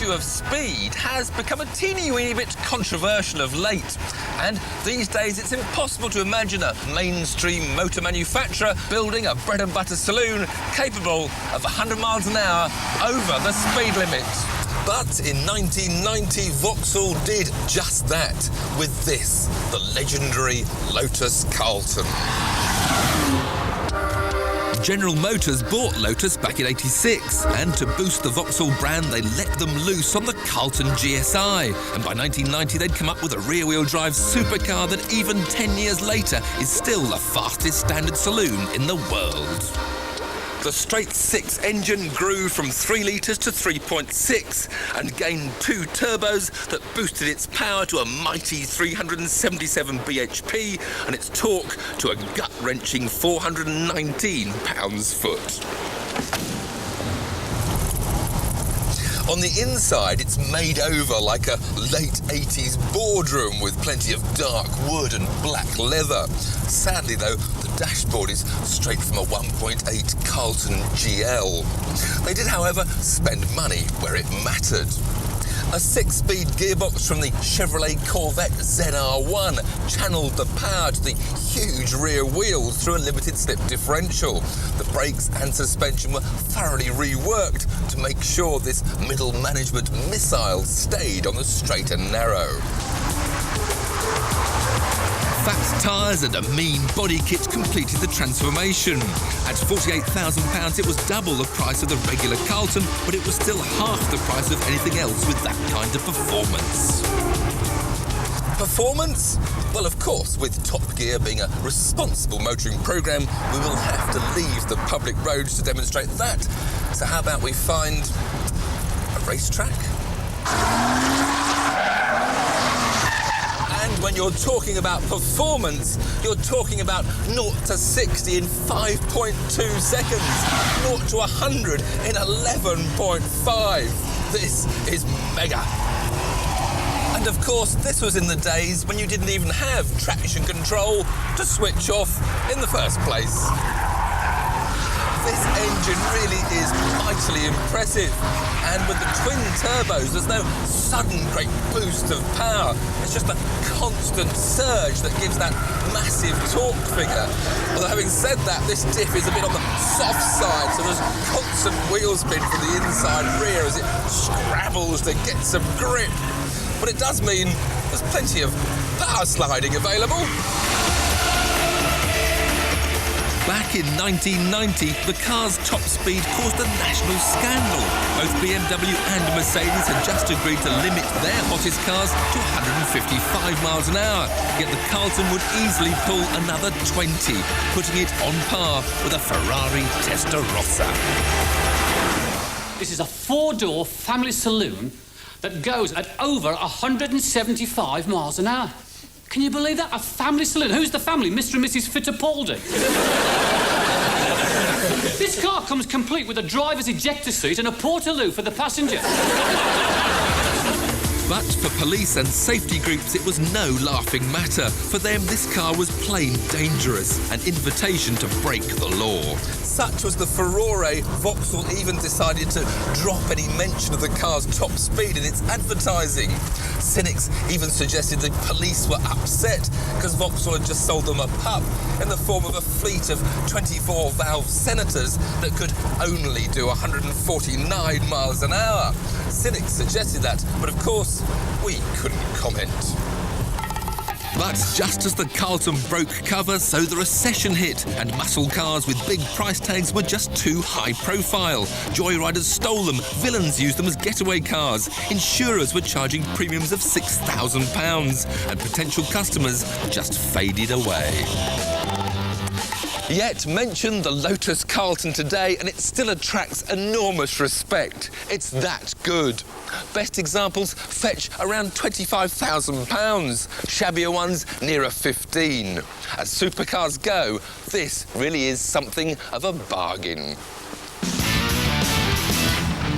issue of speed has become a teeny-weeny bit controversial of late. And these days it's impossible to imagine a mainstream motor manufacturer building a bread-and-butter saloon capable of 100 miles an hour over the speed limit. But in 1990, Vauxhall did just that with this, the legendary Lotus Carlton. General Motors bought Lotus back in '86, and to boost the Vauxhall brand, they let them loose on the Carlton GSI. And by 1990, they'd come up with a rear-wheel drive supercar that even 10 years later is still the fastest standard saloon in the world. The straight-six engine grew from 3 litres to 3.6 and gained 2 turbos that boosted its power to a mighty 377 bhp and its torque to a gut-wrenching 419 pounds-foot. On the inside, it's made over like a late 80s boardroom with plenty of dark wood and black leather. Sadly, though, the dashboard is straight from a 1.8 Carlton GL. They did, however, spend money where it mattered. A 6-speed gearbox from the Chevrolet Corvette ZR1 channeled the power to the huge rear wheels through a limited slip differential. The brakes and suspension were thoroughly reworked to make sure this middle management missile stayed on the straight and narrow. Fat tyres and a mean body kit completed the transformation. At £48,000, it was double the price of the regular Carlton, but it was still half the price of anything else with that kind of performance. Performance? Well, of course, with Top Gear being a responsible motoring programme, we will have to leave the public roads to demonstrate that. So how about we find a racetrack? When you're talking about performance, you're talking about 0 to 60 in 5.2 seconds, 0 to 100 in 11.5. This is mega. And of course, this was in the days when you didn't even have traction control to switch off in the first place. This engine really is mightily impressive. And with the twin turbos, there's no sudden great boost of power. It's just a constant surge that gives that massive torque figure. Although having said that, this diff is a bit on the soft side, so there's constant wheel spin from the inside rear as it scrabbles to get some grip. But it does mean there's plenty of power sliding available. Back in 1990, the car's top speed caused a national scandal. Both BMW and Mercedes had just agreed to limit their hottest cars to 155 miles an hour, yet the Carlton would easily pull another 20, putting it on par with a Ferrari Testarossa. This is a 4-door family saloon that goes at over 175 miles an hour. Can you believe that? A family saloon. Who's the family? Mr. and Mrs. Fittipaldi. This car comes complete with a driver's ejector seat and a portaloo for the passenger. But for police and safety groups, it was no laughing matter. For them, this car was plain dangerous, an invitation to break the law. Such was the furore, Vauxhall even decided to drop any mention of the car's top speed in its advertising. Cynics even suggested the police were upset because Vauxhall had just sold them a pup in the form of a fleet of 24-valve Senators that could only do 149 miles an hour. Cynics suggested that, but of course, we couldn't comment. But just as the Carlton broke cover, so the recession hit, and muscle cars with big price tags were just too high profile. Joyriders stole them, villains used them as getaway cars, insurers were charging premiums of £6,000, and potential customers just faded away. Yet mention the Lotus Carlton today and it still attracts enormous respect. It's that good. Best examples fetch around £25,000, shabbier ones nearer 15. As supercars go, this really is something of a bargain.